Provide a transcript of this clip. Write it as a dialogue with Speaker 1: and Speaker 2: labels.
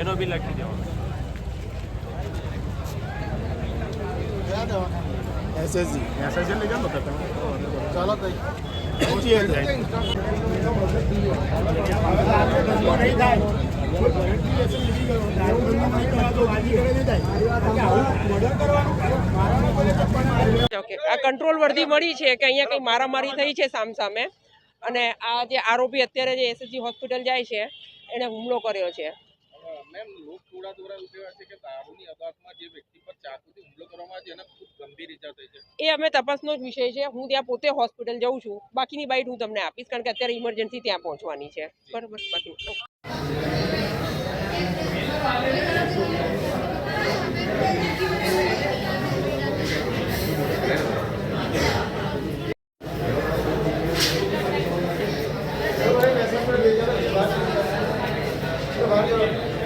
Speaker 1: એનો બી લખી દેવાનો.
Speaker 2: એસએસજી લઈ જાઓ તો ચાલો તઈ
Speaker 3: આ કંટ્રોલ વર્ધી મળી છે કે અહીંયા કંઈ મારામારી થઈ છે સામસામે અને આ જે આરોપી અત્યારે જે એસએસજી હોસ્પિટલ જાય છે એને હુમલો કર્યો છે.
Speaker 4: મેમ લોક થોડા ઉઠ્યા છે કે દારૂની અદાવતમાં જે વ્યક્તિ પર ચાકુથી હુમલો કરવામાં આવે છે એને ખૂબ ગંભીર ઈજા થઈ છે.
Speaker 3: એ અમે તપાસનો જ વિષય છે. હું ત્યાં પોતે હોસ્પિટલ જઉં છું. બાકીની બાઇટ હું તમને આપીશ કારણ કે અત્યારે ઇમરજન્સી ત્યાં પહોંચવાની છે. બરાબર. બાકી
Speaker 2: ભાઈ